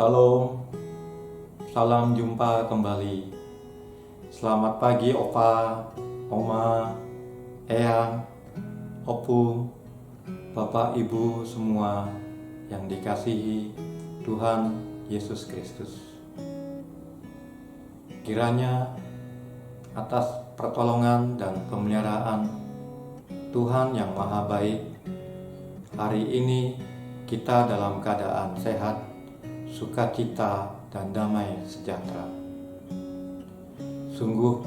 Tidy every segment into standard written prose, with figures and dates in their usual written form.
Shalom, salam jumpa kembali. Selamat pagi Opa, Oma, Eyang, Opung, Bapak Ibu semua yang dikasihi Tuhan Yesus Kristus. Kiranya atas pertolongan dan pemeliharaan Tuhan yang Maha Baik, hari ini kita dalam keadaan sehat, sukacita, dan damai sejahtera. Sungguh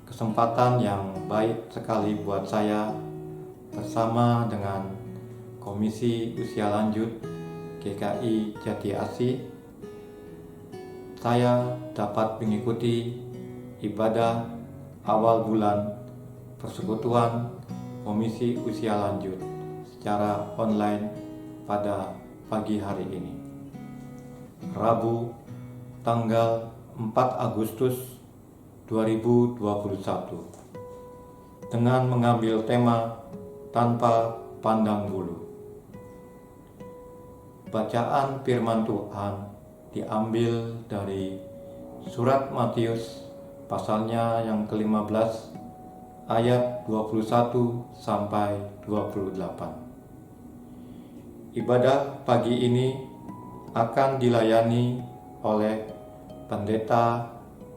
kesempatan yang baik sekali buat saya bersama dengan Komisi Usia Lanjut GKI Jati Asih. Saya dapat mengikuti ibadah awal bulan persekutuan Komisi Usia Lanjut secara online pada pagi hari ini, Rabu, tanggal 4 Agustus 2021, dengan mengambil tema tanpa pandang bulu. Bacaan firman Tuhan diambil dari surat Matius pasalnya yang ke-15 ayat 21 sampai 28. Ibadah pagi ini akan dilayani oleh Pendeta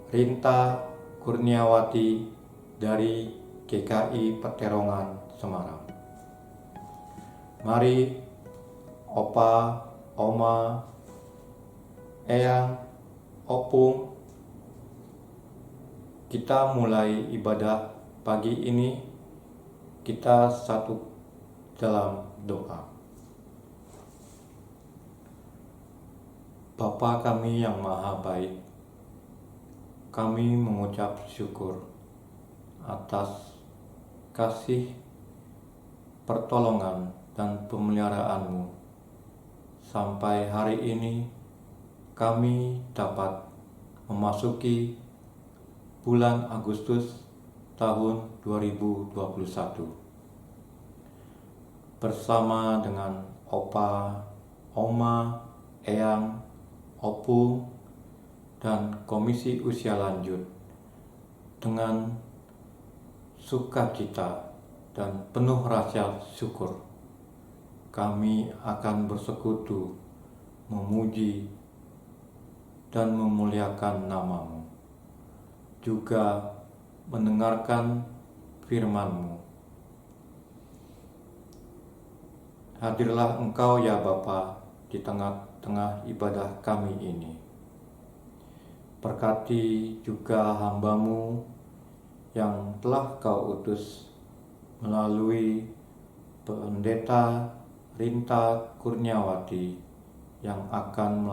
Rinta Kurniawati dari GKI Peterongan, Semarang. Mari Opa, Oma, Eyang, Opung, kita mulai ibadah pagi ini. Kita satu dalam doa. Bapa kami yang Maha Baik, kami mengucap syukur atas kasih, pertolongan, dan pemeliharaan-Mu. Sampai hari ini kami dapat memasuki bulan Agustus tahun 2021 bersama dengan Opa, Oma, Eyang, Opung, dan Komisi Usia Lanjut. Dengan sukacita dan penuh rasa syukur, kami akan bersekutu memuji dan memuliakan nama-Mu, juga mendengarkan firman-Mu. Hadirlah Engkau ya Bapa di tengah-tengah ibadah kami ini. Berkati juga hamba-Mu yang telah Kau utus melalui Pendeta Rinta Kurniawati yang akan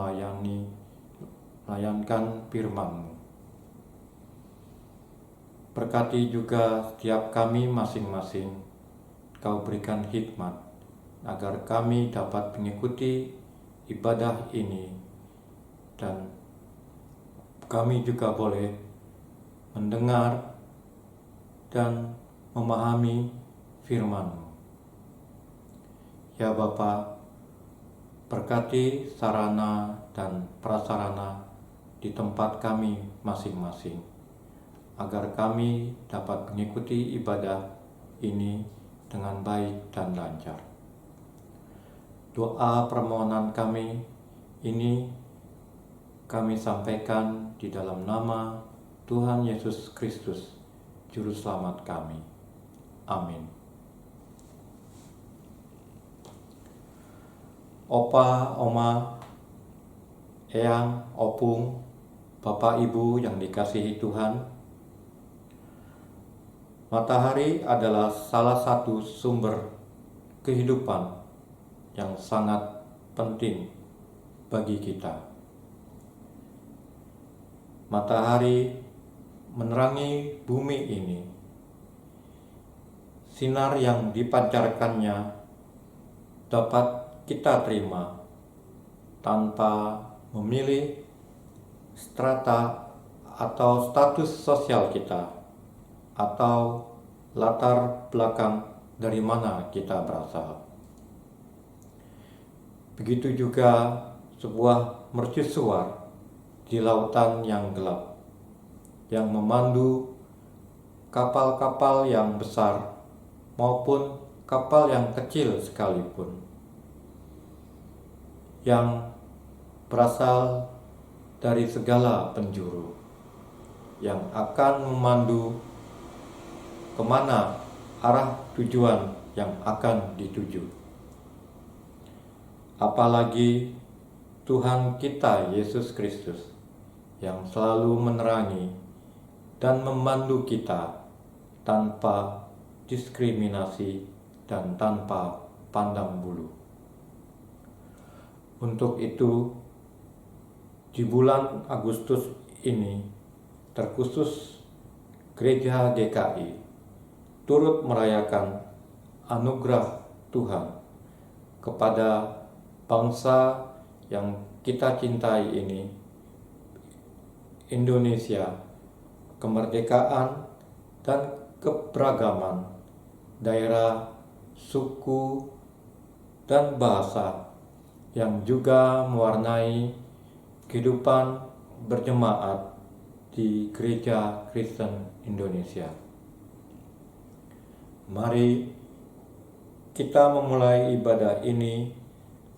melayankan firman-Mu. Berkati juga setiap kami masing-masing, Kau berikan hikmat agar kami dapat mengikuti ibadah ini, dan kami juga boleh mendengar dan memahami firman-Mu. Ya Bapa, berkati sarana dan prasarana di tempat kami masing-masing, agar kami dapat mengikuti ibadah ini dengan baik dan lancar. Doa permohonan kami ini kami sampaikan di dalam nama Tuhan Yesus Kristus, Juru Selamat kami. Amin. Opa, Oma, Eyang, Opung, Bapak Ibu yang dikasihi Tuhan, matahari adalah salah satu sumber kehidupan yang sangat penting bagi kita. Matahari menerangi bumi ini. Sinar yang dipancarkannya dapat kita terima tanpa memilih strata atau status sosial kita atau latar belakang dari mana kita berasal. Begitu juga sebuah mercusuar di lautan yang gelap, yang memandu kapal-kapal yang besar maupun kapal yang kecil sekalipun, yang berasal dari segala penjuru, yang akan memandu kemana arah tujuan yang akan dituju. Apalagi Tuhan kita Yesus Kristus yang selalu menerangi dan memandu kita tanpa diskriminasi dan tanpa pandang bulu. Untuk itu, di bulan Agustus ini, terkhusus Gereja GKI turut merayakan anugerah Tuhan kepada bangsa yang kita cintai ini, Indonesia, kemerdekaan dan keberagaman daerah, suku, dan bahasa yang juga mewarnai kehidupan berjemaat di Gereja Kristen Indonesia. Mari kita memulai ibadah ini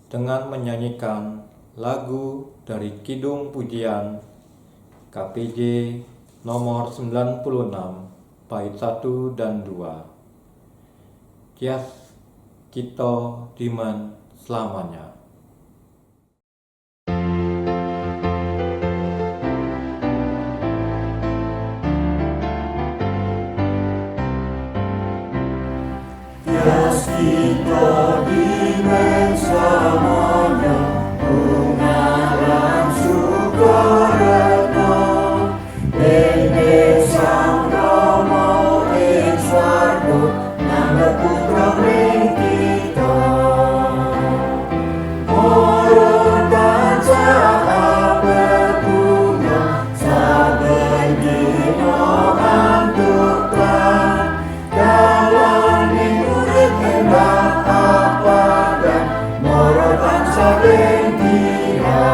dengan menyanyikan lagu dari Kidung Pujian KPJ nomor 96 bait 1 dan 2. Tias kita diman selamanya. Tias kita diman selamanya, bungaran sukaretna, dene sang Rama ing swarga, nambah putra ring kita. Moro tansah berbunga, saben dina antuk terang, dalane urip endah apadan, moro tansah gembira.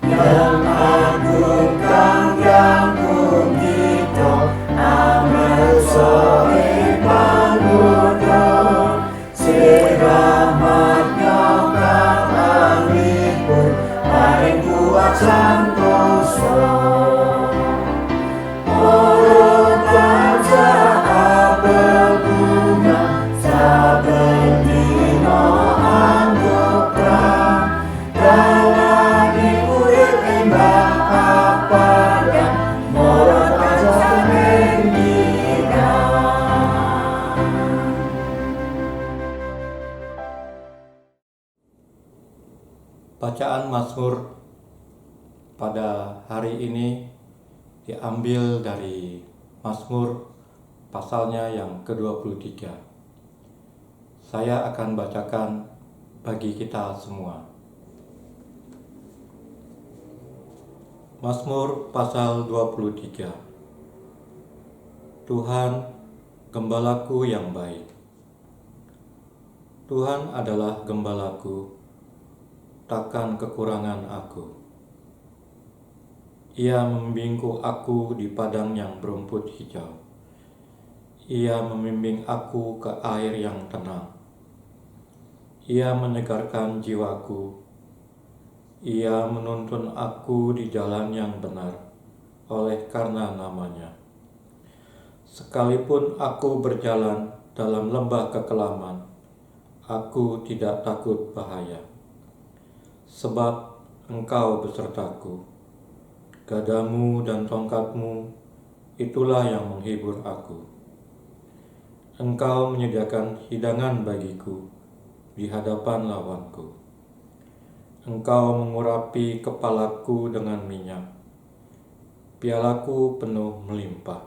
Yang agung kang nyambung kita, amel soe panggoda, sing rahmatnya kang anglipun, paring kuat santosa. Moro tansah berbunga, saben dina antuk terang, dalane urip endah apadan, moro tansah gembira. Bacaan Mazmur pada hari ini diambil dari Mazmur pasalnya yang ke-23. Saya akan bacakan bagi kita semua. Mazmur pasal 23. Tuhan, gembalaku yang baik. Tuhan adalah gembalaku, takkan kekurangan aku. Ia membimbingku aku di padang yang berumput hijau. Ia membimbing aku ke air yang tenang. Ia menyegarkan jiwaku. Ia menuntun aku di jalan yang benar, oleh karena namanya. Sekalipun aku berjalan dalam lembah kekelaman, aku tidak takut bahaya. Sebab Engkau besertaku. Gadamu dan tongkatmu, itulah yang menghibur aku. Engkau menyediakan hidangan bagiku di hadapan lawanku. Engkau mengurapi kepalaku dengan minyak. Pialaku penuh melimpah.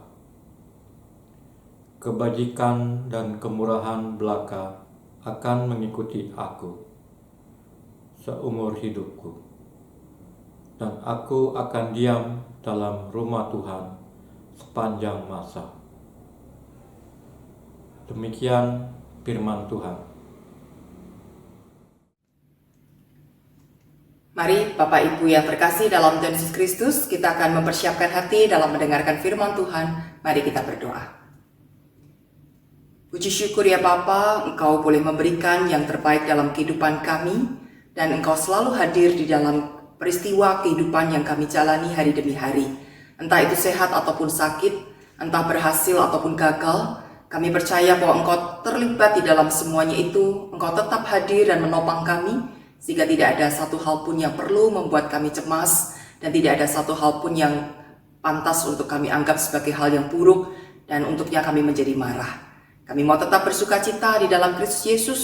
Kebajikan dan kemurahan belaka akan mengikuti aku seumur hidupku. Dan aku akan diam dalam rumah Tuhan sepanjang masa. Demikian firman Tuhan. Mari Bapak Ibu yang terkasih dalam Tuhan Yesus Kristus, kita akan mempersiapkan hati dalam mendengarkan firman Tuhan. Mari kita berdoa. Puji syukur ya Bapa, Engkau boleh memberikan yang terbaik dalam kehidupan kami, dan Engkau selalu hadir di dalam peristiwa kehidupan yang kami jalani hari demi hari. Entah itu sehat ataupun sakit, entah berhasil ataupun gagal, kami percaya bahwa Engkau terlibat di dalam semuanya itu. Engkau tetap hadir dan menopang kami, sehingga tidak ada satu hal pun yang perlu membuat kami cemas, dan tidak ada satu hal pun yang pantas untuk kami anggap sebagai hal yang buruk, dan untuknya kami menjadi marah. Kami mau tetap bersukacita di dalam Kristus Yesus,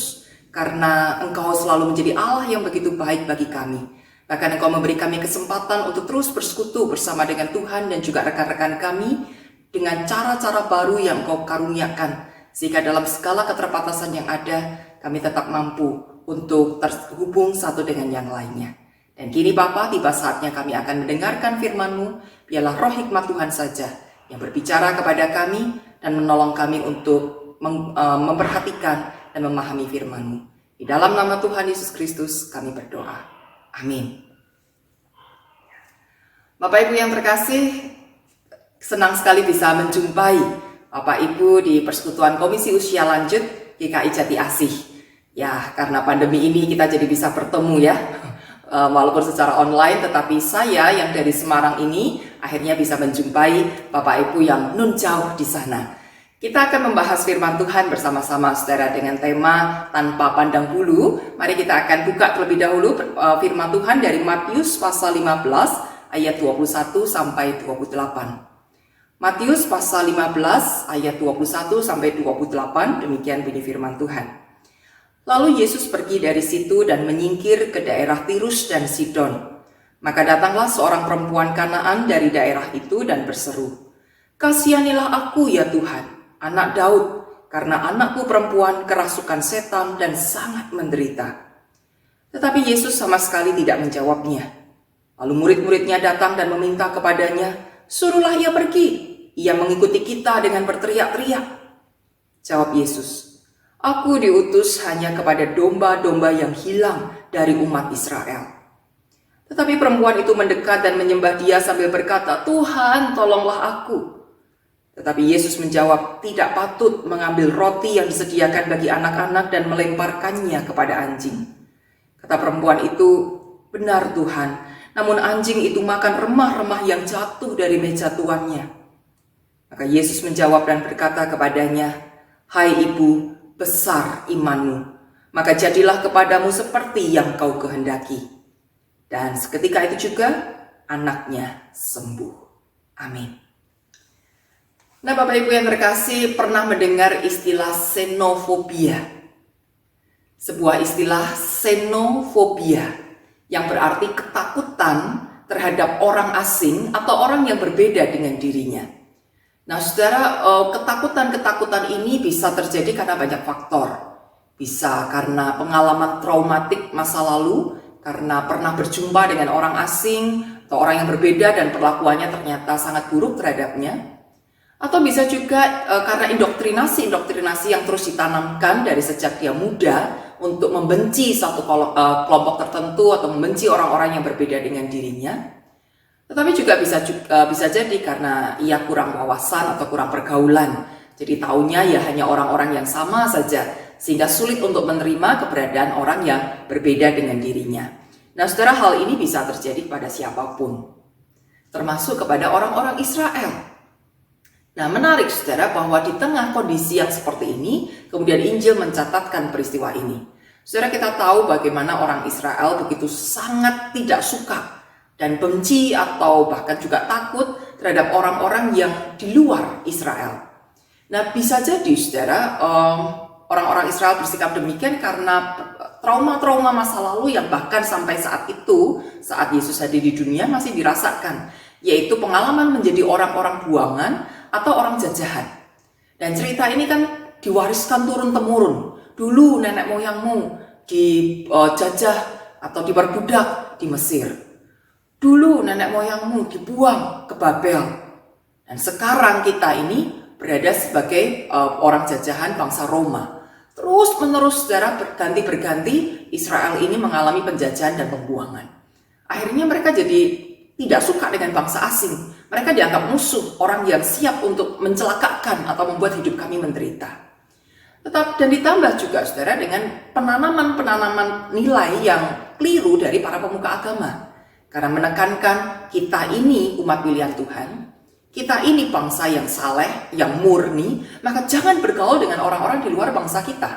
karena Engkau selalu menjadi Allah yang begitu baik bagi kami. Bahkan Engkau memberi kami kesempatan untuk terus bersekutu bersama dengan Tuhan dan juga rekan-rekan kami, dengan cara-cara baru yang Engkau karuniakan, sehingga dalam segala keterbatasan yang ada, kami tetap mampu untuk terhubung satu dengan yang lainnya. Dan kini Bapa, tiba saatnya kami akan mendengarkan firman-Mu. Biarlah roh hikmat Tuhan saja yang berbicara kepada kami dan menolong kami untuk memperhatikan dan memahami firman-Mu. Di dalam nama Tuhan Yesus Kristus kami berdoa. Amin. Bapak Ibu yang terkasih, senang sekali bisa menjumpai Bapak Ibu di Persekutuan Komisi Usia Lanjut GKI Jati Asih. Ya, karena pandemi ini kita jadi bisa bertemu ya, walaupun secara online, tetapi saya yang dari Semarang ini akhirnya bisa menjumpai Bapak Ibu yang nun jauh di sana. Kita akan membahas firman Tuhan bersama-sama saudara dengan tema tanpa pandang bulu. Mari kita akan buka terlebih dahulu firman Tuhan dari Matius pasal 15 ayat 21 sampai 28. Matius pasal 15 ayat 21 sampai 28, demikian bunyi firman Tuhan. Lalu Yesus pergi dari situ dan menyingkir ke daerah Tirus dan Sidon. Maka datanglah seorang perempuan Kanaan dari daerah itu dan berseru, "Kasihanilah aku ya Tuhan, anak Daud, karena anakku perempuan kerasukan setan dan sangat menderita." Tetapi Yesus sama sekali tidak menjawabnya. Lalu murid-muridnya datang dan meminta kepadanya, "Suruhlah ia pergi. Ia mengikuti kita dengan berteriak-teriak." Jawab Yesus, "Aku diutus hanya kepada domba-domba yang hilang dari umat Israel." Tetapi perempuan itu mendekat dan menyembah Dia sambil berkata, "Tuhan, tolonglah aku." Tetapi Yesus menjawab, "Tidak patut mengambil roti yang disediakan bagi anak-anak dan melemparkannya kepada anjing." Kata perempuan itu, "Benar Tuhan, namun anjing itu makan remah-remah yang jatuh dari meja tuannya." Maka Yesus menjawab dan berkata kepadanya, "Hai ibu, besar imanmu, maka jadilah kepadamu seperti yang kau kehendaki." Dan seketika itu juga anaknya sembuh. Amin. Nah, Bapak Ibu yang terkasih, pernah mendengar istilah xenofobia? Sebuah istilah xenofobia yang berarti ketakutan terhadap orang asing atau orang yang berbeda dengan dirinya. Nah, saudara, ketakutan-ketakutan ini bisa terjadi karena banyak faktor. Bisa karena pengalaman traumatik masa lalu, karena pernah berjumpa dengan orang asing atau orang yang berbeda dan perlakuannya ternyata sangat buruk terhadapnya. Atau bisa juga karena indoktrinasi yang terus ditanamkan dari sejak dia muda untuk membenci satu kelompok tertentu atau membenci orang-orang yang berbeda dengan dirinya. Tetapi juga bisa jadi karena ia kurang wawasan atau kurang pergaulan. Jadi taunya ya hanya orang-orang yang sama saja, sehingga sulit untuk menerima keberadaan orang yang berbeda dengan dirinya. Nah, saudara, hal ini bisa terjadi pada siapapun, termasuk kepada orang-orang Israel. Nah, menarik saudara bahwa di tengah kondisi yang seperti ini, kemudian Injil mencatatkan peristiwa ini. Saudara, kita tahu bagaimana orang Israel begitu sangat tidak suka dan benci atau bahkan juga takut terhadap orang-orang yang di luar Israel. Nah, bisa jadi saudara, orang-orang Israel bersikap demikian karena trauma-trauma masa lalu yang bahkan sampai saat itu, saat Yesus hadir di dunia masih dirasakan, yaitu pengalaman menjadi orang-orang buangan atau orang jajahan. Dan cerita ini kan diwariskan turun-temurun. Dulu nenek moyangmu dijajah atau diperbudak di Mesir. Dulu nenek moyangmu dibuang ke Babel. Dan sekarang kita ini berada sebagai orang jajahan bangsa Roma. Terus menerus saudara berganti Israel ini mengalami penjajahan dan pembuangan. Akhirnya mereka jadi tidak suka dengan bangsa asing. Mereka dianggap musuh, orang yang siap untuk mencelakakan atau membuat hidup kami menderita. Dan ditambah juga saudara dengan penanaman nilai yang keliru dari para pemuka agama. Karena menekankan kita ini umat pilihan Tuhan, kita ini bangsa yang saleh, yang murni, maka jangan bergaul dengan orang-orang di luar bangsa kita.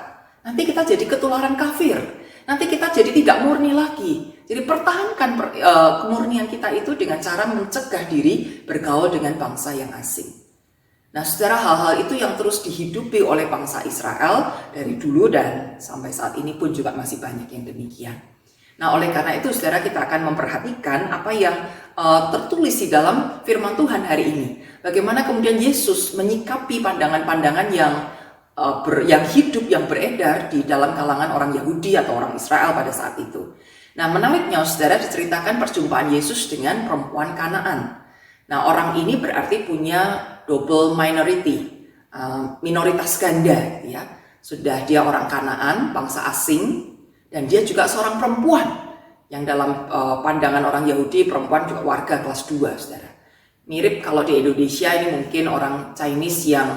Nanti kita jadi ketularan kafir, nanti kita jadi tidak murni lagi. Jadi pertahankan kemurnian kita itu dengan cara mencegah diri bergaul dengan bangsa yang asing. Nah saudara, hal-hal itu yang terus dihidupi oleh bangsa Israel dari dulu dan sampai saat ini pun juga masih banyak yang demikian. Nah oleh karena itu saudara, kita akan memperhatikan apa yang tertulis di dalam firman Tuhan hari ini. Bagaimana kemudian Yesus menyikapi pandangan-pandangan yang hidup, yang beredar di dalam kalangan orang Yahudi atau orang Israel pada saat itu. Nah menariknya saudara, diceritakan perjumpaan Yesus dengan perempuan Kanaan. Nah orang ini berarti punya double minority, minoritas ganda ya. Sudah dia orang Kanaan, bangsa asing, dan dia juga seorang perempuan yang dalam pandangan orang Yahudi perempuan juga warga kelas 2 saudara. Mirip kalau di Indonesia ini mungkin orang Chinese yang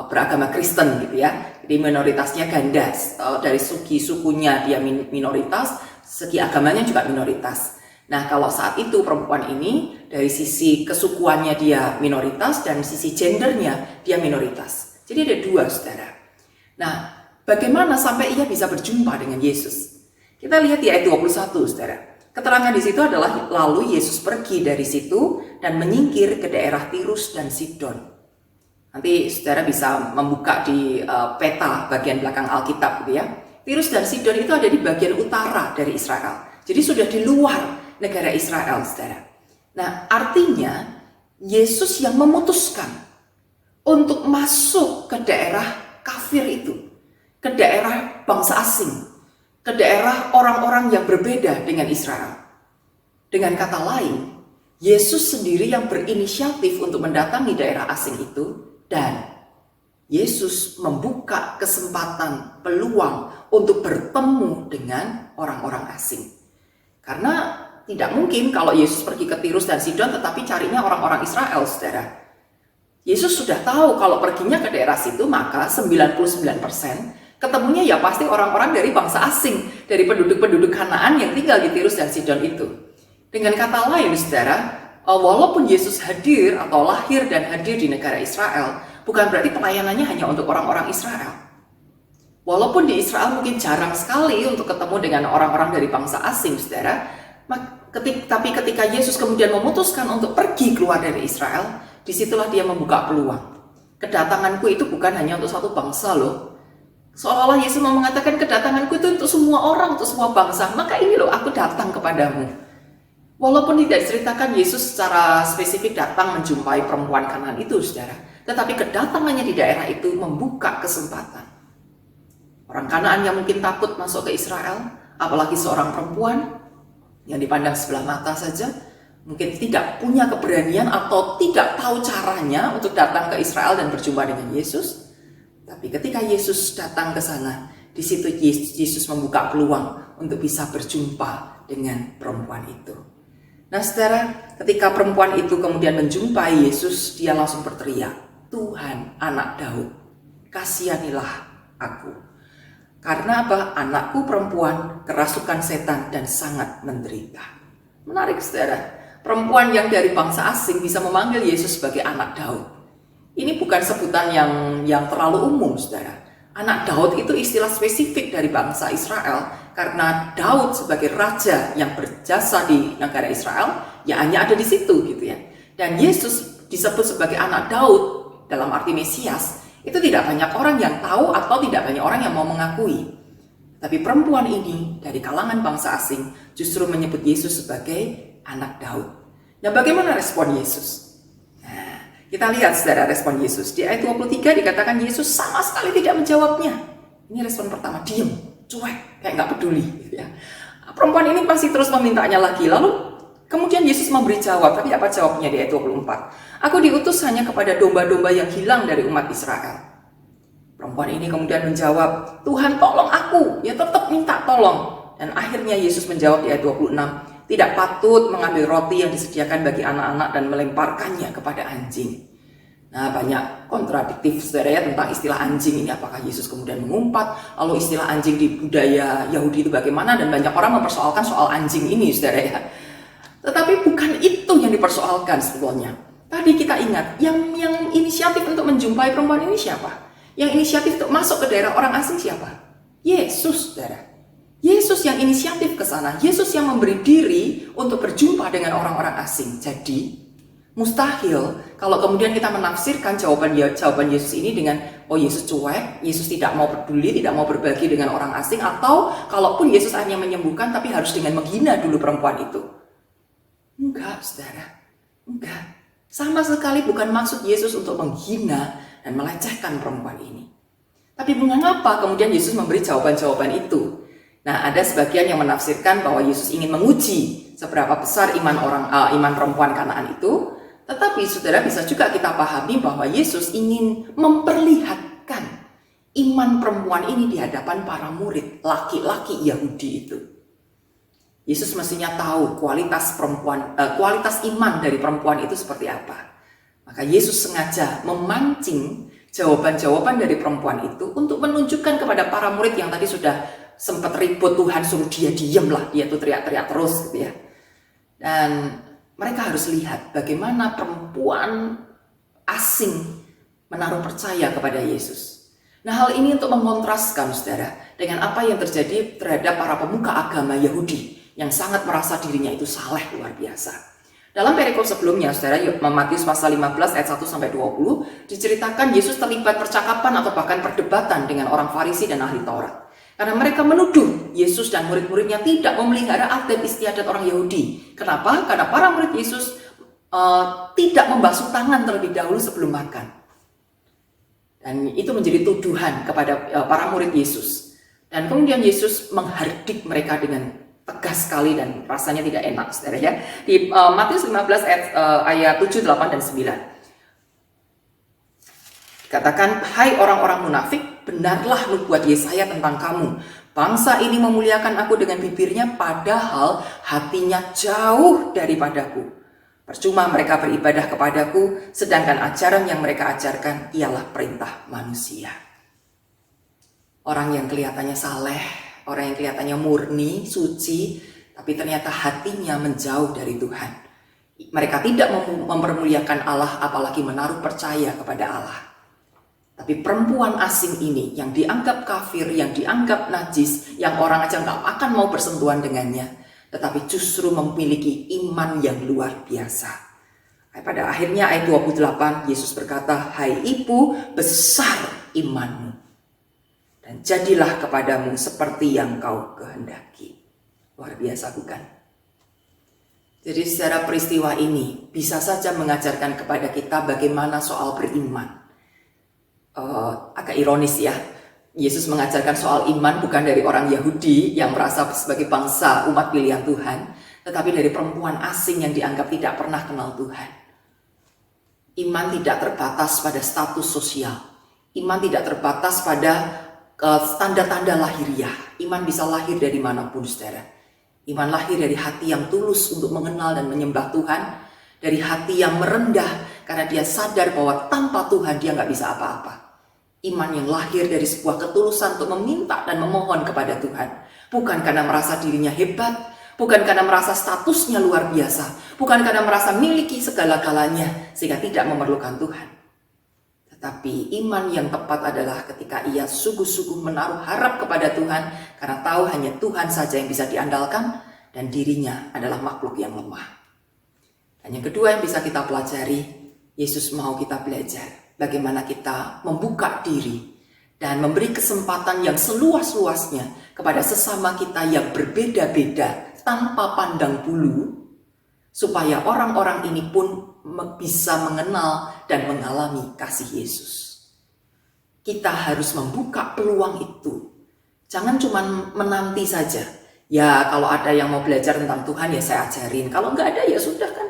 beragama Kristen gitu ya. Jadi minoritasnya ganda, dari segi sukunya dia minoritas, segi agamanya juga minoritas. Nah kalau saat itu perempuan ini dari sisi kesukuannya dia minoritas dan sisi gendernya dia minoritas. Jadi ada dua saudara. Nah bagaimana sampai ia bisa berjumpa dengan Yesus? Kita lihat di ayat 21 saudara. Keterangan di situ adalah lalu Yesus pergi dari situ dan menyingkir ke daerah Tirus dan Sidon. Nanti saudara bisa membuka di peta bagian belakang Alkitab gitu ya. Tirus dan Sidon itu ada di bagian utara dari Israel. Jadi sudah di luar negara Israel saudara. Nah artinya Yesus yang memutuskan untuk masuk ke daerah kafir itu, ke daerah bangsa asing, ke daerah orang-orang yang berbeda dengan Israel. Dengan kata lain, Yesus sendiri yang berinisiatif untuk mendatangi daerah asing itu, dan Yesus membuka kesempatan, peluang untuk bertemu dengan orang-orang asing. Karena tidak mungkin kalau Yesus pergi ke Tirus dan Sidon tetapi carinya orang-orang Israel, saudara. Yesus sudah tahu kalau perginya ke daerah situ maka 99% ketemunya ya pasti orang-orang dari bangsa asing, dari penduduk-penduduk Kanaan yang tinggal di Tirus dan Sidon itu. Dengan kata lain, saudara, walaupun Yesus hadir atau lahir dan hadir di negara Israel, bukan berarti pelayanannya hanya untuk orang-orang Israel. Walaupun di Israel mungkin jarang sekali untuk ketemu dengan orang-orang dari bangsa asing, saudara, tapi ketika Yesus kemudian memutuskan untuk pergi keluar dari Israel, disitulah dia membuka peluang. Kedatanganku itu bukan hanya untuk satu bangsa loh. Seolah-olah Yesus mau mengatakan kedatanganku itu untuk semua orang, untuk semua bangsa. Maka ini loh aku datang kepadamu. Walaupun tidak diceritakan Yesus secara spesifik datang menjumpai perempuan Kanaan itu, saudara, tetapi kedatangannya di daerah itu membuka kesempatan. Orang Kanaan yang mungkin takut masuk ke Israel, apalagi seorang perempuan yang dipandang sebelah mata saja, mungkin tidak punya keberanian atau tidak tahu caranya untuk datang ke Israel dan berjumpa dengan Yesus. Tapi ketika Yesus datang ke sana, di situ Yesus membuka peluang untuk bisa berjumpa dengan perempuan itu. Nah saudara, ketika perempuan itu kemudian menjumpai Yesus, dia langsung berteriak, Tuhan, anak Daud, kasihanilah aku. Karena apa? Anakku perempuan kerasukan setan dan sangat menderita. Menarik saudara, perempuan yang dari bangsa asing bisa memanggil Yesus sebagai anak Daud. Ini bukan sebutan yang terlalu umum, saudara. Anak Daud itu istilah spesifik dari bangsa Israel, karena Daud sebagai raja yang berjasa di negara Israel, ya hanya ada di situ gitu ya. Dan Yesus disebut sebagai anak Daud dalam arti Mesias, itu tidak banyak orang yang tahu atau tidak banyak orang yang mau mengakui. Tapi perempuan ini dari kalangan bangsa asing justru menyebut Yesus sebagai anak Daud. Nah bagaimana respon Yesus? Kita lihat saudara respon Yesus. Di ayat 23 dikatakan Yesus sama sekali tidak menjawabnya. Ini respon pertama, diem, cuek, kayak nggak peduli gitu ya. Perempuan ini masih terus memintanya lagi. Lalu Kemudian Yesus memberi jawab, tapi apa jawabnya di ayat 24? Aku diutus hanya kepada domba-domba yang hilang dari umat Israel. Perempuan ini kemudian menjawab, Tuhan tolong aku, ya tetap minta tolong. Dan akhirnya Yesus menjawab di ayat 26, tidak patut mengambil roti yang disediakan bagi anak-anak dan melemparkannya kepada anjing. Nah, banyak kontradiktif saudara ya tentang istilah anjing ini. Apakah Yesus kemudian mengumpat? Lalu istilah anjing di budaya Yahudi itu bagaimana? Dan banyak orang mempersoalkan soal anjing ini saudara ya. Tetapi bukan itu yang dipersoalkan sebetulnya. Tadi kita ingat, yang inisiatif untuk menjumpai perempuan ini siapa? Yang inisiatif untuk masuk ke daerah orang asing siapa? Yesus saudara. Yesus yang inisiatif ke sana. Yesus yang memberi diri untuk berjumpa dengan orang-orang asing. Jadi mustahil kalau kemudian kita menafsirkan jawaban Yesus ini dengan Yesus cuek, Yesus tidak mau peduli, tidak mau berbagi dengan orang asing, atau kalaupun Yesus hanya menyembuhkan tapi harus dengan menghina dulu perempuan itu. Enggak, saudara. Enggak. Sama sekali bukan maksud Yesus untuk menghina dan melecehkan perempuan ini. Tapi mengapa kemudian Yesus memberi jawaban-jawaban itu? Nah, ada sebagian yang menafsirkan bahwa Yesus ingin menguji seberapa besar iman perempuan Kanaan itu. Tetapi saudara, bisa juga kita pahami bahwa Yesus ingin memperlihatkan iman perempuan ini di hadapan para murid laki-laki Yahudi itu. Yesus mestinya tahu kualitas iman dari perempuan itu seperti apa. Maka Yesus sengaja memancing jawaban-jawaban dari perempuan itu untuk menunjukkan kepada para murid yang tadi sudah sempat ribut, Tuhan suruh dia diem lah, dia tuh teriak-teriak terus gitu ya. Dan mereka harus lihat bagaimana perempuan asing menaruh percaya kepada Yesus. Nah, hal ini untuk mengontraskan saudara dengan apa yang terjadi terhadap para pemuka agama Yahudi yang sangat merasa dirinya itu saleh luar biasa. Dalam perikop sebelumnya saudara, Matius pasal 15 ayat 1-20 diceritakan Yesus terlibat percakapan atau bahkan perdebatan dengan orang Farisi dan ahli Taurat. Karena mereka menuduh Yesus dan murid-muridnya tidak memelihara adat istiadat orang Yahudi. Kenapa? Karena para murid Yesus tidak membasuh tangan terlebih dahulu sebelum makan. Dan itu menjadi tuduhan kepada para murid Yesus. Dan kemudian Yesus menghardik mereka dengan tegas sekali dan rasanya tidak enak, saudara ya. Di Matius 15 ayat 7, 8, dan 9. Dikatakan, hai orang-orang munafik, benarlah nubuat Yesaya tentang kamu. Bangsa ini memuliakan aku dengan bibirnya, padahal hatinya jauh daripadaku. Percuma mereka beribadah kepadaku, sedangkan ajaran yang mereka ajarkan ialah perintah manusia. Orang yang kelihatannya saleh, orang yang kelihatannya murni, suci, tapi ternyata hatinya menjauh dari Tuhan. Mereka tidak mempermuliakan Allah, apalagi menaruh percaya kepada Allah. Tapi perempuan asing ini yang dianggap kafir, yang dianggap najis, yang orang aja nggak akan mau bersentuhan dengannya, tetapi justru memiliki iman yang luar biasa. Pada akhirnya ayat 28 Yesus berkata, hai ibu, besar imanmu, dan jadilah kepadamu seperti yang kau kehendaki. Luar biasa bukan? Jadi secara peristiwa ini bisa saja mengajarkan kepada kita bagaimana soal beriman. Agak ironis ya, Yesus mengajarkan soal iman bukan dari orang Yahudi yang merasa sebagai bangsa umat pilihan Tuhan, tetapi dari perempuan asing yang dianggap tidak pernah kenal Tuhan. Iman tidak terbatas pada status sosial, iman tidak terbatas pada tanda-tanda lahiriah. Iman bisa lahir dari manapun saudara. Iman lahir dari hati yang tulus untuk mengenal dan menyembah Tuhan, dari hati yang merendah karena dia sadar bahwa tanpa Tuhan dia nggak bisa apa-apa. Iman yang lahir dari sebuah ketulusan untuk meminta dan memohon kepada Tuhan. Bukan karena merasa dirinya hebat, bukan karena merasa statusnya luar biasa, bukan karena merasa miliki segala-galanya sehingga tidak memerlukan Tuhan. Tetapi iman yang tepat adalah ketika ia sungguh-sungguh menaruh harap kepada Tuhan karena tahu hanya Tuhan saja yang bisa diandalkan dan dirinya adalah makhluk yang lemah. Dan yang kedua yang bisa kita pelajari, Yesus mau kita belajar bagaimana kita membuka diri dan memberi kesempatan yang seluas-luasnya kepada sesama kita yang berbeda-beda tanpa pandang bulu, supaya orang-orang ini pun bisa mengenal dan mengalami kasih Yesus. Kita harus membuka peluang itu. Jangan cuma menanti saja. Ya kalau ada yang mau belajar tentang Tuhan ya saya ajarin. Kalau nggak ada ya sudah kan.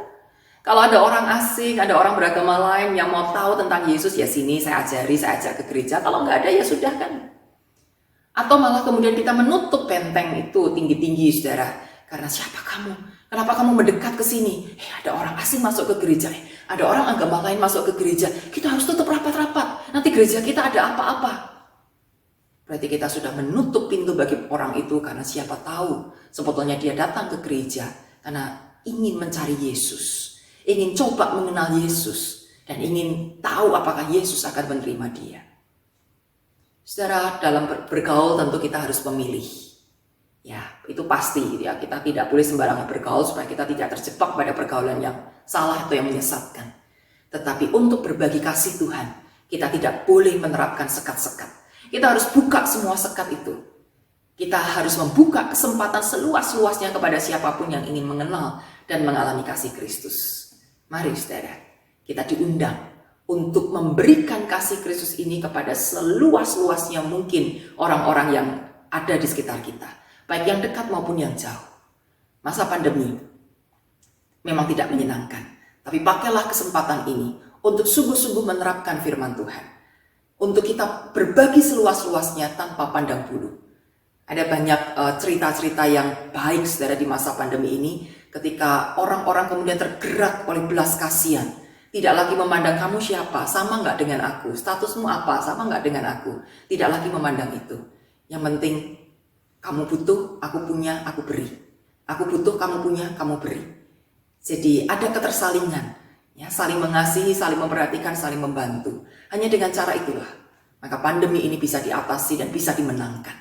Kalau ada orang asing, ada orang beragama lain yang mau tahu tentang Yesus ya sini saya ajari, saya ajak ke gereja. Kalau nggak ada ya sudah kan. Atau malah kemudian kita menutup benteng itu tinggi-tinggi saudara. Karena siapa kamu? Kenapa kamu mendekat ke sini? Ada orang asing masuk ke gereja. Ada orang agama lain masuk ke gereja. Kita harus tutup rapat-rapat. Nanti gereja kita ada apa-apa. Berarti kita sudah menutup pintu bagi orang itu karena siapa tahu sebetulnya dia datang ke gereja karena ingin mencari Yesus, ingin coba mengenal Yesus, dan ingin tahu apakah Yesus akan menerima dia. Saudara, dalam bergaul tentu kita harus memilih. Ya, itu pasti ya, kita tidak boleh sembarangan bergaul supaya kita tidak terjebak pada pergaulan yang salah atau yang menyesatkan. Tetapi untuk berbagi kasih Tuhan, kita tidak boleh menerapkan sekat-sekat. Kita harus buka semua sekat itu. Kita harus membuka kesempatan seluas-luasnya kepada siapapun yang ingin mengenal dan mengalami kasih Kristus. Mari saudara, kita diundang untuk memberikan kasih Kristus ini kepada seluas-luasnya mungkin orang-orang yang ada di sekitar kita. Baik yang dekat maupun yang jauh. Masa pandemi memang tidak menyenangkan. Tapi pakailah kesempatan ini untuk sungguh-sungguh menerapkan firman Tuhan. Untuk kita berbagi seluas-luasnya tanpa pandang bulu. Ada banyak cerita-cerita yang baik saudara di masa pandemi ini. Ketika orang-orang kemudian tergerak oleh belas kasihan. Tidak lagi memandang kamu siapa, sama nggak dengan aku. Statusmu apa, sama nggak dengan aku. Tidak lagi memandang itu. Yang penting kamu butuh, aku punya, aku beri. Aku butuh, kamu punya, kamu beri. Jadi ada ketersalingan. Ya, saling mengasihi, saling memperhatikan, saling membantu. Hanya dengan cara itulah, maka pandemi ini bisa diatasi dan bisa dimenangkan.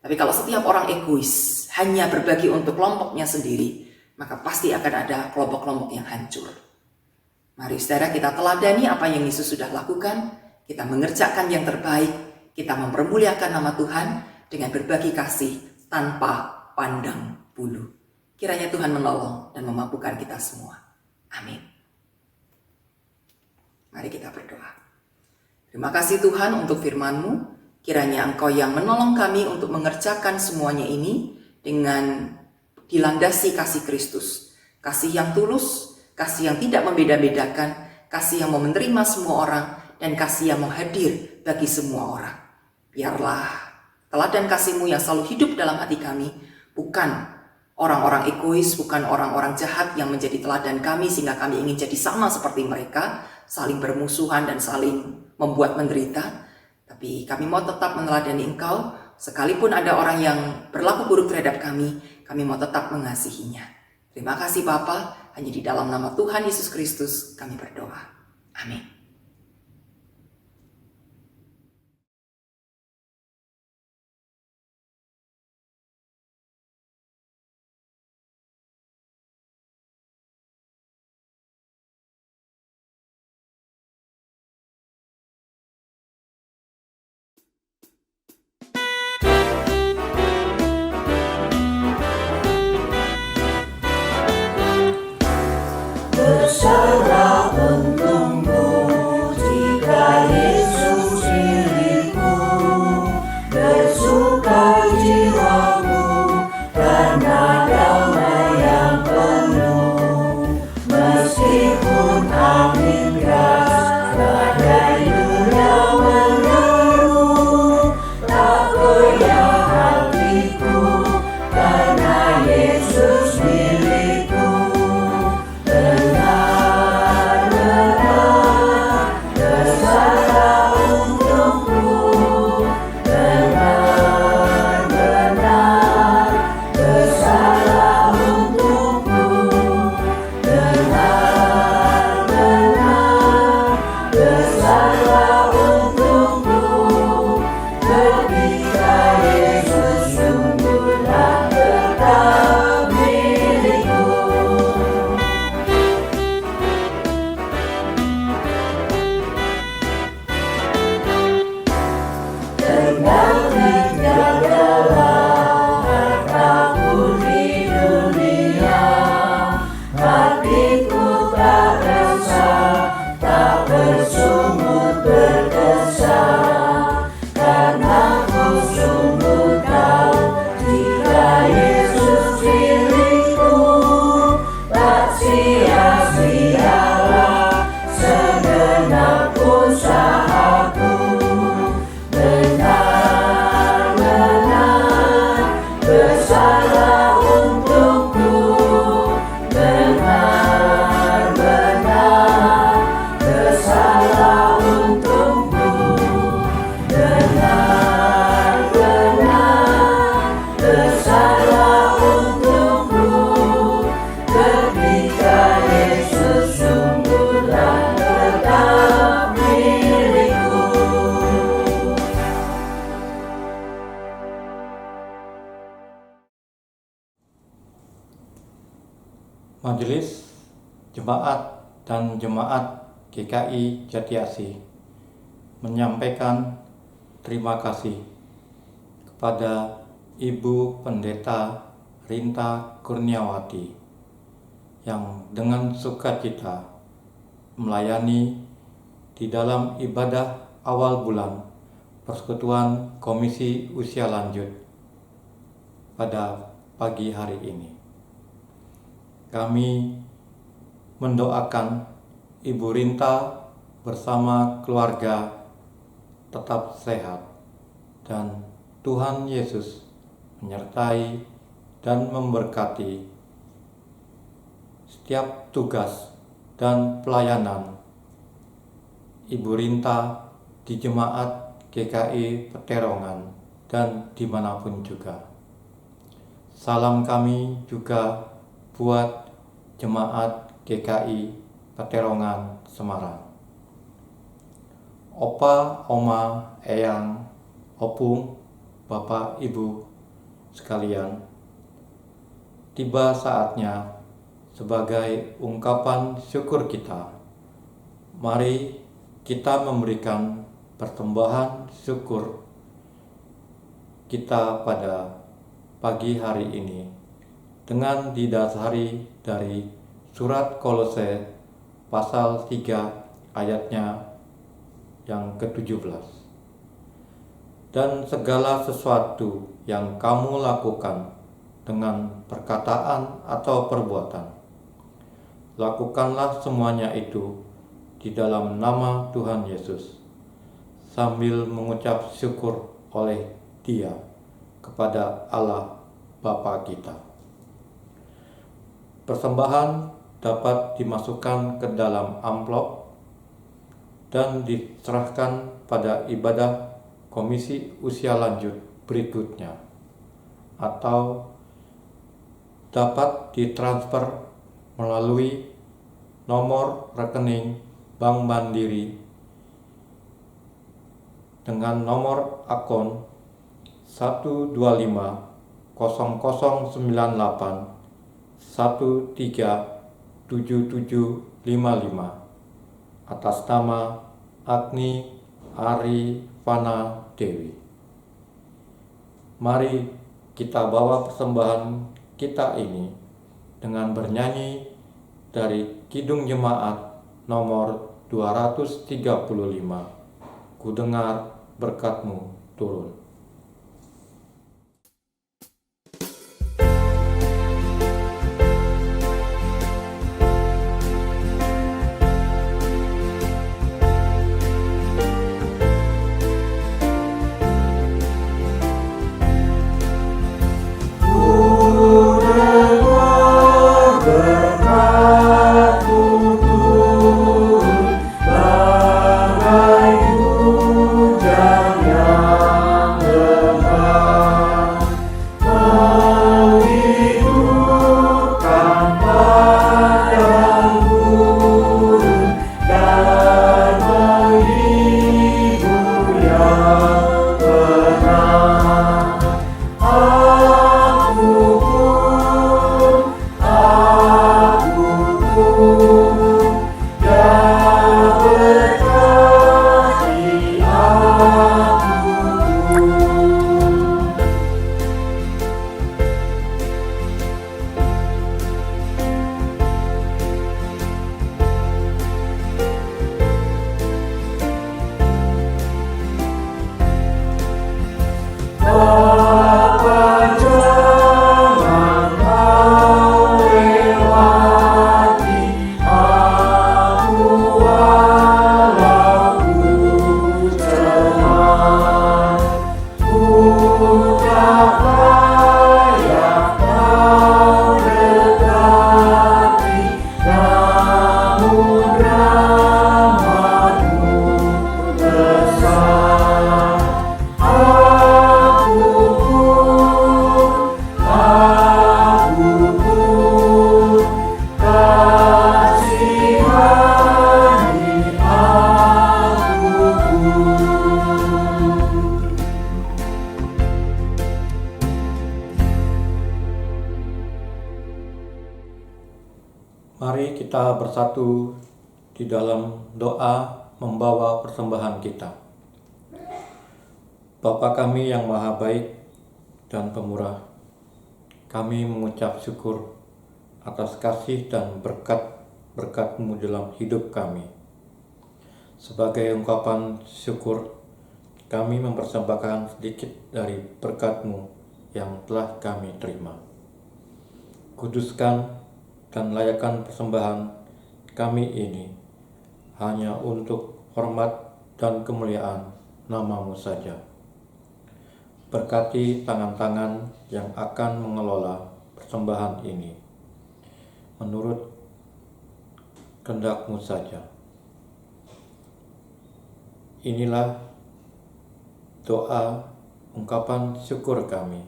Tapi kalau setiap orang egois, hanya berbagi untuk kelompoknya sendiri, maka pasti akan ada kelompok-kelompok yang hancur. Mari saudara, kita teladani apa yang Yesus sudah lakukan, kita mengerjakan yang terbaik, kita mempermuliakan nama Tuhan dengan berbagi kasih tanpa pandang bulu. Kiranya Tuhan menolong dan memampukan kita semua. Amin. Mari kita berdoa. Terima kasih Tuhan untuk firman-Mu. Kiranya Engkau yang menolong kami untuk mengerjakan semuanya ini dengan dilandasi kasih Kristus. Kasih yang tulus, kasih yang tidak membeda-bedakan, kasih yang mau menerima semua orang, dan kasih yang mau hadir bagi semua orang. Biarlah teladan kasih-Mu yang selalu hidup dalam hati kami, bukan orang-orang egois, bukan orang-orang jahat yang menjadi teladan kami sehingga kami ingin jadi sama seperti mereka, saling bermusuhan dan saling membuat menderita. Tapi kami mau tetap meneladani Engkau, sekalipun ada orang yang berlaku buruk terhadap kami mau tetap mengasihinya. Terima kasih Bapa, hanya di dalam nama Tuhan Yesus Kristus kami berdoa. Amin. Berserah untukmu Majelis Jemaat dan Jemaat GKI Jati Asih menyampaikan terima kasih kepada Ibu Pendeta Rinta Kurniawati yang dengan sukacita melayani di dalam ibadah awal bulan Persekutuan Komisi Usia Lanjut pada pagi hari ini. Kami mendoakan Ibu Rinta bersama keluarga tetap sehat dan Tuhan Yesus menyertai dan memberkati setiap tugas dan pelayanan Ibu Rinta di Jemaat GKI Peterongan dan dimanapun juga. Salam kami juga buat Jemaat GKI Peterongan Semarang. Opa, Oma, Eyang, Opung, Bapak, Ibu sekalian, tiba saatnya sebagai ungkapan syukur kita. Mari kita memberikan persembahan syukur kita pada pagi hari ini dengan didasari dari surat Kolose pasal 3 ayatnya yang ke-17. Dan segala sesuatu yang kamu lakukan dengan perkataan atau perbuatan, lakukanlah semuanya itu di dalam nama Tuhan Yesus, sambil mengucap syukur oleh Dia kepada Allah Bapa kita. Persembahan dapat dimasukkan ke dalam amplop dan diserahkan pada ibadah Komisi Usia Lanjut berikutnya, atau dapat ditransfer melalui nomor rekening Bank Mandiri dengan nomor akun 125 0098 137755 atas nama Agni Arifana Dewi. Mari kita bawa persembahan kita ini dengan bernyanyi dari Kidung Jemaat nomor 235, Ku dengar berkat-Mu turun. Bagai hujan yang Mari kita bersatu di dalam doa membawa persembahan kita. Bapa kami yang maha baik dan pemurah, kami mengucap syukur atas kasih dan berkat-Mu dalam hidup kami. Sebagai ungkapan syukur, kami mempersembahkan sedikit dari berkat-Mu yang telah kami terima. Kuduskan dan layakkan persembahan kami ini hanya untuk hormat dan kemuliaan nama-Mu saja. Berkati tangan-tangan yang akan mengelola persembahan ini menurut kehendak-Mu saja. Inilah doa ungkapan syukur kami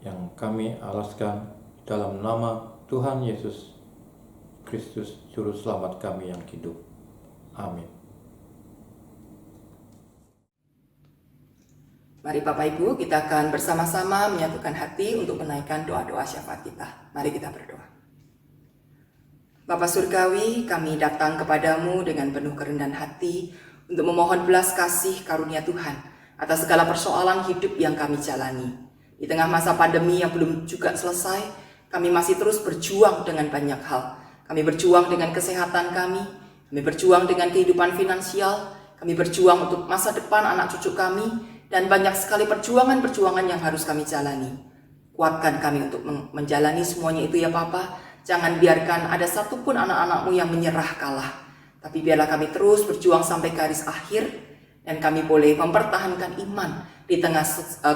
yang kami alaskan dalam nama Tuhan Yesus Kristus, Juru Selamat kami yang hidup. Amin. Mari Bapak Ibu, kita akan bersama-sama menyatukan hati untuk menaikkan doa-doa syafaat kita. Mari kita berdoa. Bapa Surgawi, kami datang kepadamu dengan penuh kerendahan hati untuk memohon belas kasih karunia Tuhan atas segala persoalan hidup yang kami jalani. Di tengah masa pandemi yang belum juga selesai, kami masih terus berjuang dengan banyak hal. Kami berjuang dengan kesehatan kami berjuang dengan kehidupan finansial, kami berjuang untuk masa depan anak cucu kami, dan banyak sekali perjuangan-perjuangan yang harus kami jalani. Kuatkan kami untuk menjalani semuanya itu ya Bapa. Jangan biarkan ada satupun anak-anak-Mu yang menyerah kalah. Tapi biarlah kami terus berjuang sampai garis akhir, dan kami boleh mempertahankan iman di tengah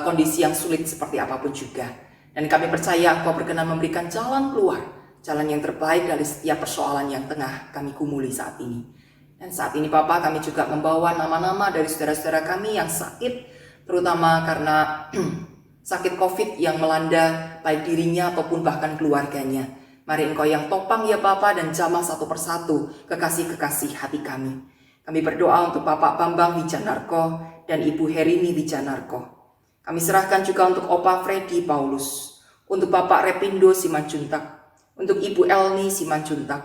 kondisi yang sulit seperti apapun juga. Dan kami percaya Engkau berkenan memberikan jalan keluar, jalan yang terbaik dari setiap persoalan yang tengah kami gumuli saat ini. Dan saat ini Bapa, kami juga membawa nama-nama dari saudara-saudara kami yang sakit, terutama karena sakit COVID yang melanda baik dirinya ataupun bahkan keluarganya. Mari Engkau yang topang ya Bapa, dan jamah satu persatu kekasih-kekasih hati kami. Kami berdoa untuk Bapak Bambang Wijanarko dan Ibu Herini Wijanarko. Kami serahkan juga untuk Opa Freddy Paulus, untuk Bapak Repindo Simanjuntak, untuk Ibu Elni Simanjuntak,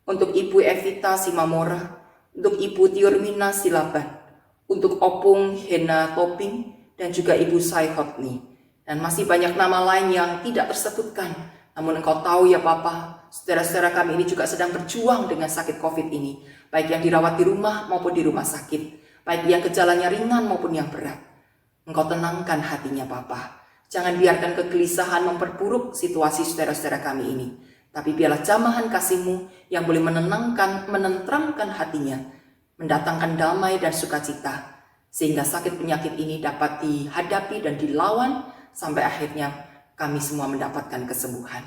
untuk Ibu Evita Simamora, untuk Ibu Tiurmina Silaban, untuk Opung Hena Toping, dan juga Ibu Saihotni. Dan masih banyak nama lain yang tidak tersebutkan. Namun Engkau tahu ya Bapa, saudara-saudara kami ini juga sedang berjuang dengan sakit COVID ini, baik yang dirawat di rumah maupun di rumah sakit, baik yang gejalanya ringan maupun yang berat. Engkau tenangkan hatinya Bapa. Jangan biarkan kegelisahan memperburuk situasi saudara-saudara kami ini. Tapi biarlah jamahan kasih-Mu yang boleh menenangkan, menenteramkan hatinya, mendatangkan damai dan sukacita, sehingga sakit penyakit ini dapat dihadapi dan dilawan sampai akhirnya kami semua mendapatkan kesembuhan.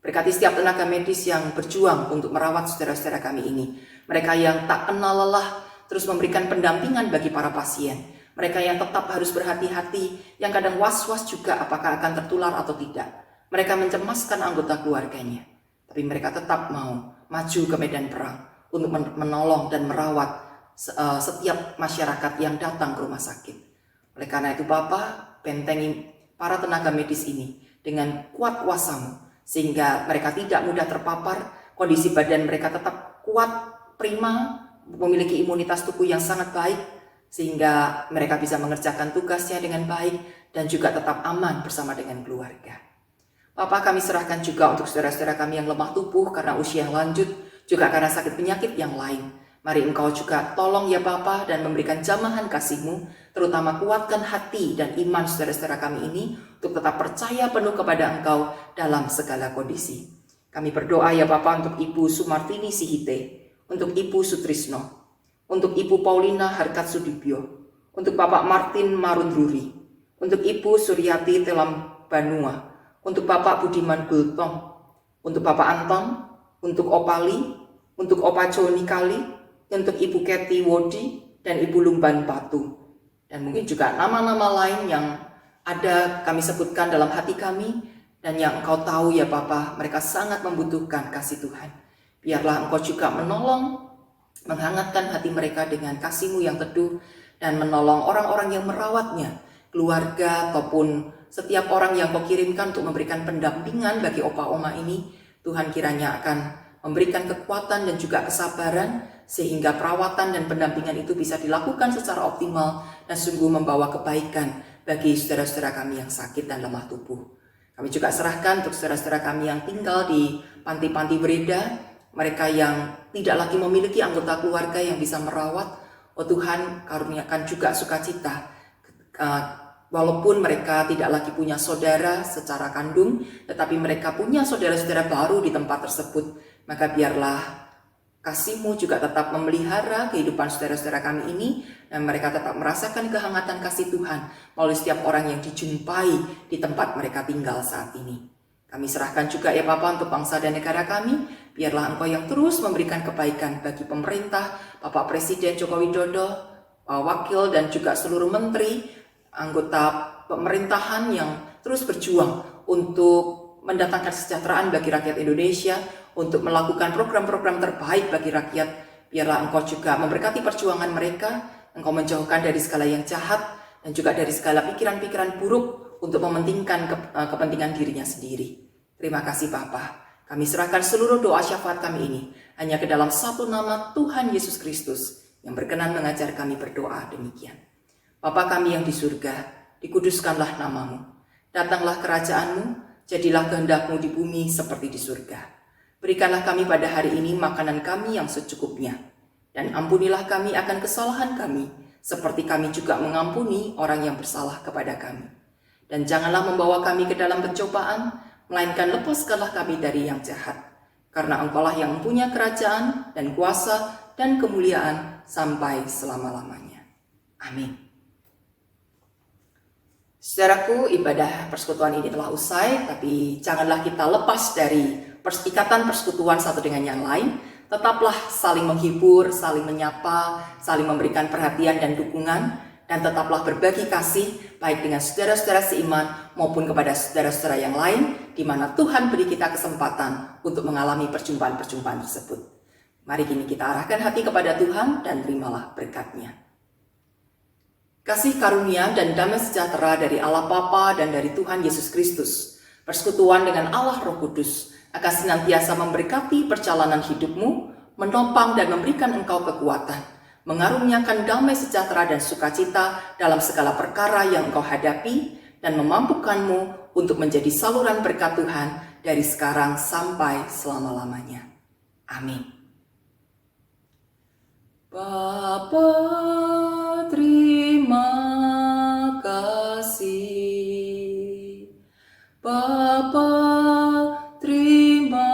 Berkati setiap tenaga medis yang berjuang untuk merawat saudara-saudara kami ini. Mereka yang tak kenal lelah terus memberikan pendampingan bagi para pasien. Mereka yang tetap harus berhati-hati, yang kadang was-was juga apakah akan tertular atau tidak. Mereka mencemaskan anggota keluarganya. Tapi mereka tetap mau maju ke medan perang untuk menolong dan merawat setiap masyarakat yang datang ke rumah sakit. Oleh karena itu Bapa, bentengi para tenaga medis ini dengan kuat kuasa-Mu, sehingga mereka tidak mudah terpapar, kondisi badan mereka tetap kuat, prima, memiliki imunitas tubuh yang sangat baik, sehingga mereka bisa mengerjakan tugasnya dengan baik dan juga tetap aman bersama dengan keluarga. Bapak, kami serahkan juga untuk saudara-saudara kami yang lemah tubuh karena usia yang lanjut, juga karena sakit penyakit yang lain. Mari Engkau juga tolong ya Bapa dan memberikan jamahan kasih-Mu, terutama kuatkan hati dan iman saudara-saudara kami ini untuk tetap percaya penuh kepada Engkau dalam segala kondisi. Kami berdoa ya Bapa untuk Ibu Sumartini Sihite, untuk Ibu Sutrisno, untuk Ibu Paulina Harkat Sudibyo, untuk Bapak Martin Marundruri, untuk Ibu Suryati Telam Banua, untuk Bapak Budiman Gultong, untuk Bapak Anton, untuk Opali, untuk Opa Joni Kali, untuk Ibu Keti Wodi, dan Ibu Lumban Batu. Dan mungkin juga nama-nama lain yang ada kami sebutkan dalam hati kami, dan yang Engkau tahu ya Bapa, mereka sangat membutuhkan kasih Tuhan. Biarlah Engkau juga menolong, menghangatkan hati mereka dengan kasih-Mu yang teduh, dan menolong orang-orang yang merawatnya, keluarga ataupun setiap orang yang Kau kirimkan untuk memberikan pendampingan bagi opa oma ini. Tuhan kiranya akan memberikan kekuatan dan juga kesabaran, sehingga perawatan dan pendampingan itu bisa dilakukan secara optimal dan sungguh membawa kebaikan bagi saudara-saudara kami yang sakit dan lemah tubuh. Kami juga serahkan untuk saudara-saudara kami yang tinggal di panti-panti bereda, mereka yang tidak lagi memiliki anggota keluarga yang bisa merawat. Oh Tuhan, karuniakan juga sukacita. Walaupun mereka tidak lagi punya saudara secara kandung, tetapi mereka punya saudara-saudara baru di tempat tersebut. Maka biarlah kasih-Mu juga tetap memelihara kehidupan saudara-saudara kami ini, dan mereka tetap merasakan kehangatan kasih Tuhan melalui setiap orang yang dijumpai di tempat mereka tinggal saat ini. Kami serahkan juga ya Bapa untuk bangsa dan negara kami, biarlah Engkau yang terus memberikan kebaikan bagi pemerintah, Bapak Presiden Joko Widodo, Wakil dan juga seluruh menteri, anggota pemerintahan yang terus berjuang untuk mendatangkan kesejahteraan bagi rakyat Indonesia, untuk melakukan program-program terbaik bagi rakyat. Biarlah Engkau juga memberkati perjuangan mereka, Engkau menjauhkan dari segala yang jahat dan juga dari segala pikiran-pikiran buruk untuk mementingkan kepentingan dirinya sendiri. Terima kasih Bapa. Kami serahkan seluruh doa syafaat kami ini hanya ke dalam satu nama Tuhan Yesus Kristus yang berkenan mengajar kami berdoa demikian. Bapa kami yang di surga, dikuduskanlah namamu. Datanglah kerajaan-Mu, jadilah kehendak-Mu di bumi seperti di surga. Berikanlah kami pada hari ini makanan kami yang secukupnya. Dan ampunilah kami akan kesalahan kami, seperti kami juga mengampuni orang yang bersalah kepada kami. Dan janganlah membawa kami ke dalam pencobaan, melainkan lepaskanlah kami dari yang jahat. Karena Engkaulah yang mempunyai kerajaan dan kuasa dan kemuliaan sampai selama-lamanya. Amin. Saudaraku, ibadah persekutuan ini telah usai, tapi janganlah kita lepas dari ikatan persekutuan satu dengan yang lain. Tetaplah saling menghibur, saling menyapa, saling memberikan perhatian dan dukungan, dan tetaplah berbagi kasih baik dengan saudara-saudara seiman maupun kepada saudara-saudara yang lain, di mana Tuhan beri kita kesempatan untuk mengalami perjumpaan-perjumpaan tersebut. Mari kini kita arahkan hati kepada Tuhan dan terimalah berkat-Nya. Kasih karunia dan damai sejahtera dari Allah Bapa dan dari Tuhan Yesus Kristus, persekutuan dengan Allah Roh Kudus, akan senantiasa memberkati perjalanan hidupmu, menopang dan memberikan engkau kekuatan, mengaruniakan damai sejahtera dan sukacita dalam segala perkara yang engkau hadapi, dan memampukanmu untuk menjadi saluran berkat Tuhan dari sekarang sampai selama-lamanya. Amin. Bapa, terima kasih. Bapa, terima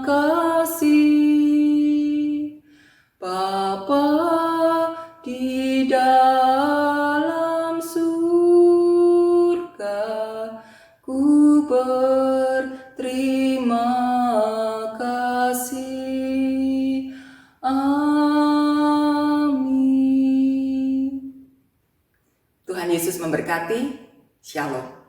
kasih. Bapa di dalam surga, ku berterima kasih. Amin. Tuhan Yesus memberkati. Shalom.